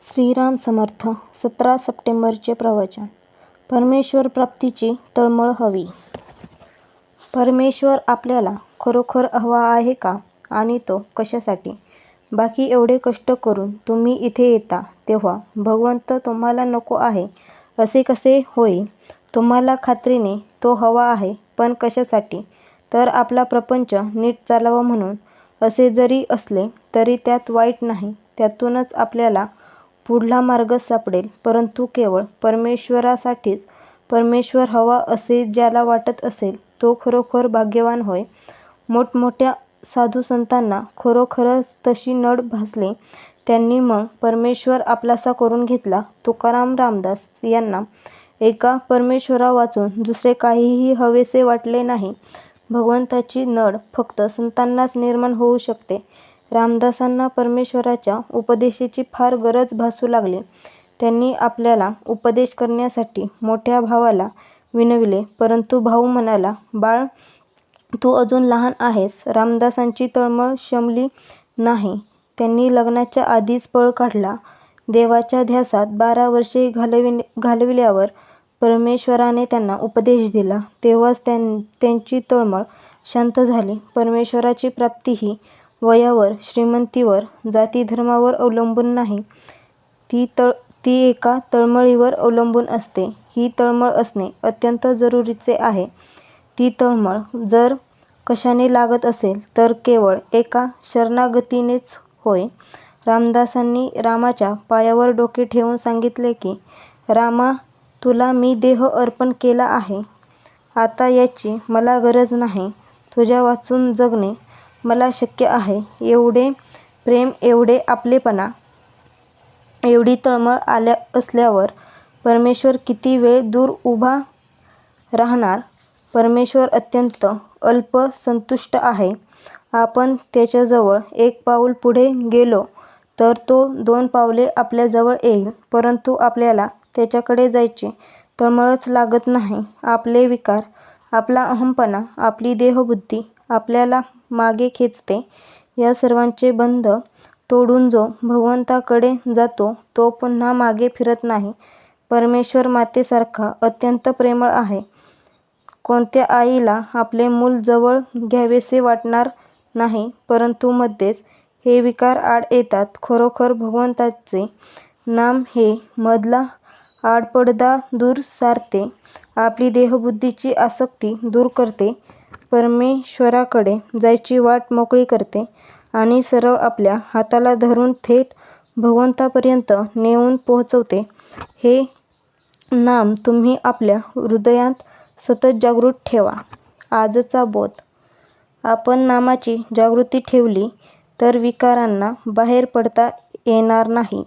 श्रीराम समर्थ. 17 सप्टेंबरचे प्रवचन. परमेश्वर प्राप्तीची तळमळ हवी. परमेश्वर आपल्याला खरोखर हवा आहे का, आणि तो कशासाठी? बाकी एवढे कष्ट करून तुम्ही इथे येता तेव्हा भगवंत तुम्हाला नको आहे असे कसे होईल? तुम्हाला खात्रीने तो हवा आहे, पण कशासाठी? तर आपला प्रपंच नीट चालावा म्हणून. असे जरी असले तरी त्यात वाईट नाही. त्यातूनच आपल्याला पुढला मार्ग सापडेल. परंतु केवळ परमेश्वरासाठीच परमेश्वर हवा असे ज्याला वाटत असेल तो खरोखर भाग्यवान होय. मोठमोठ्या साधुसंतांना खरोखरच तशी नड भासली. त्यांनी मग परमेश्वर आपलासा करून घेतला. तुकाराम, रामदास यांना एका परमेश्वरावाचून दुसरे काहीही हवेसे वाटले नाही. भगवंताची नड फक्त संतांनाच निर्माण होऊ शकते. रामदासांना परमेश्वराच्या उपदेशाची फार गरज भासू लागली. त्यांनी आपल्याला उपदेश करण्यासाठी मोठ्या भावाला विनविले, परंतु भाऊ म्हणाला, बाळ, तू अजून लहान आहेस. रामदासांची तळमळ शमली नाही. त्यांनी लग्नाच्या आधीच पळ काढला. देवाच्या ध्यासात 12 वर्षे घालविल्यावर परमेश्वराने त्यांना उपदेश दिला. तेव्हाच त्यांची तळमळ शांत झाली. परमेश्वराची प्राप्ती ही वयावर, श्रीमंतीवर, जातीधर्मावर अवलंबून नाही. ती एका तळमळीवर अवलंबून असते. ही तळमळ असणे अत्यंत जरुरीचे आहे. ती तळमळ जर कशाने लागत असेल तर केवळ एका शरणागतीनेच होय. रामदासांनी रामाच्या पायावर डोके ठेवून सांगितले की, रामा, तुला मी देह अर्पण केला आहे. आता याची मला गरज नाही. तुझ्या वाचून जगणे मला शक्य आहे. एवढे प्रेम, एवढे आपलेपणा, एवढी तळमळ असल्यावर परमेश्वर किती वेळ दूर उभा राहणार? परमेश्वर अत्यंत अल्प संतुष्ट आहे. आपण त्याच्याजवळ 1 पाऊल पुढे गेलो तर तो 2 पावले आपल्या जवळ येईल. परंतु आपल्याला त्याच्याकडे जायची तळमळच लागत नाही. आपले विकार, आपला अहंपणा, आपली देहबुद्धी आपल्याला मागे खेचते. या सर्वांचे बंध तोडून जो भगवंताकडे जातो तो पुन्हा मागे फिरत नाही. परमेश्वर मातेसारखा अत्यंत प्रेमळ आहे. कोणत्या आईला आपले मूल जवळ घ्यावेसे वाटणार नाही? परंतु मध्येच हे विकार आड येतात. खरोखर भगवंताचे नाम हे मधला आडपडदा दूर सारते. आपली देहबुद्धीची आसक्ती दूर करते. परमेश्वराकडे जायची वाट मोकळी करते आणि सरळ आपल्या हाताला धरून थेट भगवंतापर्यंत नेऊन पोहोचवते. हे नाम तुम्ही आपल्या हृदयात सतत जागृत ठेवा. आजचा बोध. आपण नामाची जागृती ठेवली तर विकारांना बाहेर पडता येणार नाही.